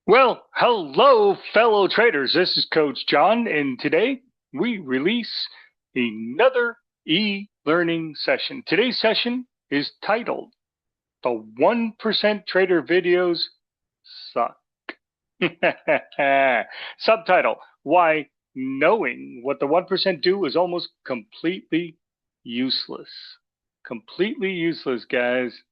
Well, hello, fellow traders. This is Coach John, and today we release another e-learning session. Today's session is titled The 1% Trader Videos Suck. Subtitle, Why Knowing What the 1% Do is Almost Completely Useless. Completely useless, guys.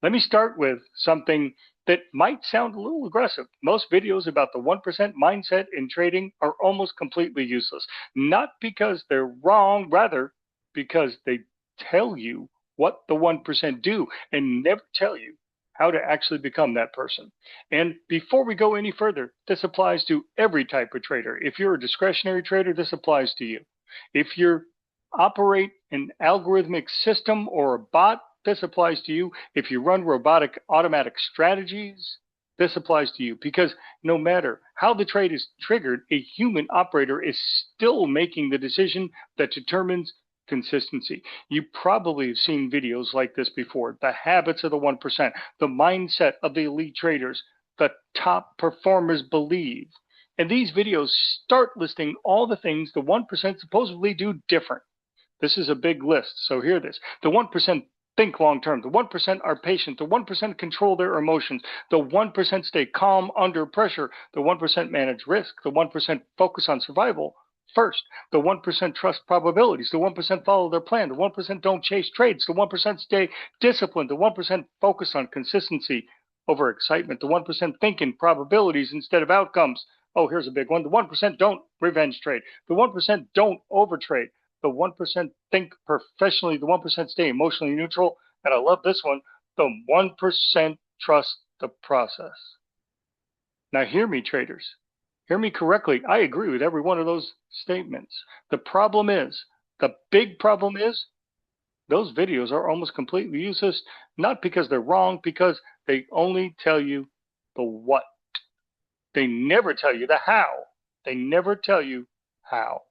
Let me start with something that might sound a little aggressive. Most videos about the 1% mindset in trading are almost completely useless. Not because they're wrong, rather because they tell you what the 1% do and never tell you how to actually become that person. And before we go any further, this applies to every type of trader. If you're a discretionary trader, this applies to you. If you operate an algorithmic system or a bot, this applies to you. If you run robotic automatic strategies, this applies to you, because no matter how the trade is triggered, a human operator is still making the decision that determines consistency. You probably have seen videos like this before. The habits of the 1%, the mindset of the elite traders, the top performers believe. And these videos start listing all the things the 1% supposedly do different. This is a big list, so hear this. The 1% think long term. The 1% are patient. The 1% control their emotions. The 1% stay calm under pressure. The 1% manage risk. The 1% focus on survival first. The 1% trust probabilities. The 1% follow their plan. The 1% don't chase trades. The 1% stay disciplined. The 1% focus on consistency over excitement. The 1% think in probabilities instead of outcomes. Oh, here's a big one. The 1% don't revenge trade. The 1% don't overtrade. The 1% think professionally. The 1% stay emotionally neutral. And I love this one. The 1% trust the process. Now, hear me, traders. Hear me correctly. I agree with every one of those statements. The big problem is, those videos are almost completely useless, not because they're wrong, because they only tell you the what. They never tell you the how. They never tell you how.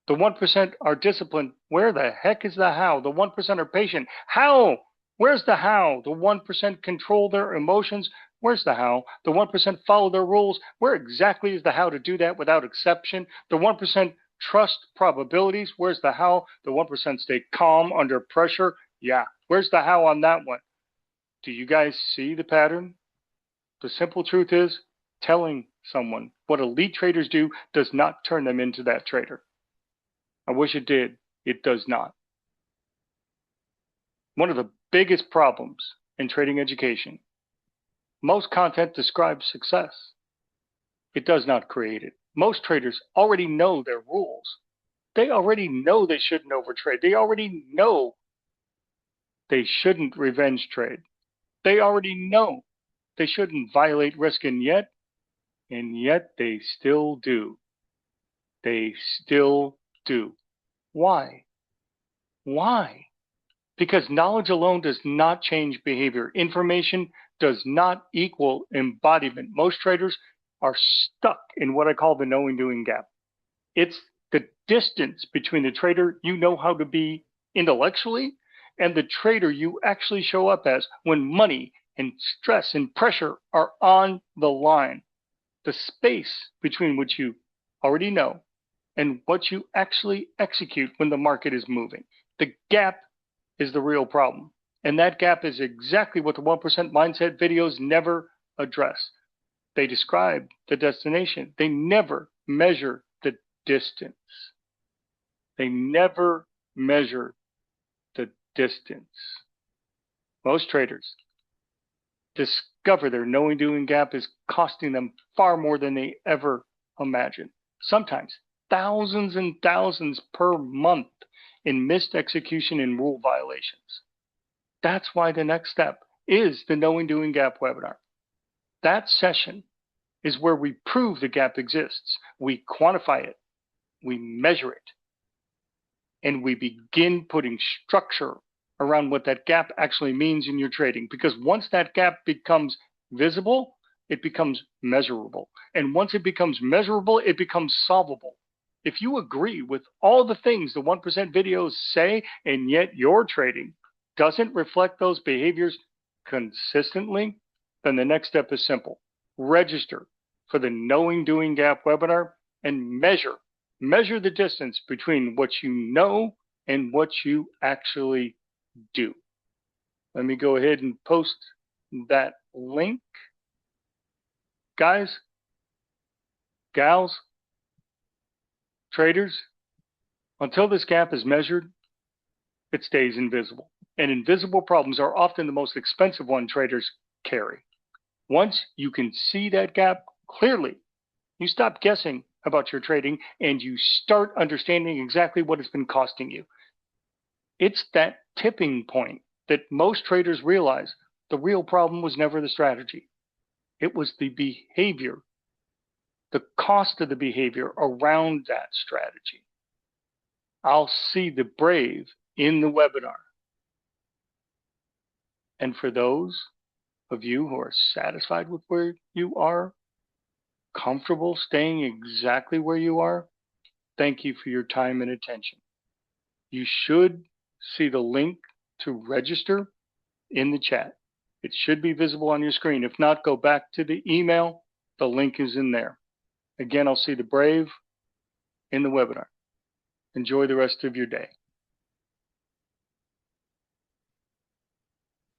The 1% are disciplined. Where the heck is the how? The 1% are patient. How? Where's the how? The 1% control their emotions. Where's the how? The 1% follow their rules. Where exactly is the how to do that without exception? The 1% trust probabilities. Where's the how? The 1% stay calm under pressure. Yeah. Where's the how on that one? Do you guys see the pattern? The simple truth is, telling someone what elite traders do does not turn them into that trader. I wish it did. It does not. One of the biggest problems in trading education, most content describes success. It does not create it. Most traders already know their rules. They already know they shouldn't overtrade. They already know they shouldn't revenge trade. They already know they shouldn't violate risk, and yet they still do. They still do. Why? Why? Because knowledge alone does not change behavior. Information does not equal embodiment. Most traders are stuck in what I call the knowing-doing gap. It's the distance between the trader you know how to be intellectually and the trader you actually show up as when money and stress and pressure are on the line. The space between what you already know and what you actually execute when the market is moving. The gap is the real problem. And that gap is exactly what the 1% mindset videos never address. They describe the destination. They never measure the distance. They never measure the distance. Most traders discover their knowing-doing gap is costing them far more than they ever imagined. Sometimes thousands and thousands per month in missed execution and rule violations. That's why the next step is the Knowing-Doing Gap webinar. That session is where we prove the gap exists. We quantify it, we measure it, and we begin putting structure around what that gap actually means in your trading. Because once that gap becomes visible, it becomes measurable. And once it becomes measurable, it becomes solvable. If you agree with all the things the 1% videos say, and yet your trading doesn't reflect those behaviors consistently, then the next step is simple. register for the Knowing Doing Gap webinar and measure the distance between what you know and what you actually do. Let me go ahead and post that link. Guys, gals, traders, until this gap is measured, it stays invisible. And invisible problems are often the most expensive one traders carry. Once you can see that gap clearly, you stop guessing about your trading and you start understanding exactly what it's been costing you. It's that tipping point that most traders realize the real problem was never the strategy. It was the behavior, the cost of the behavior around that strategy. I'll see the brave in the webinar. And for those of you who are satisfied with where you are, comfortable staying exactly where you are, thank you for your time and attention. You should see the link to register in the chat. It should be visible on your screen. If not, go back to the email. The link is in there. Again, I'll see the brave in the webinar. Enjoy the rest of your day.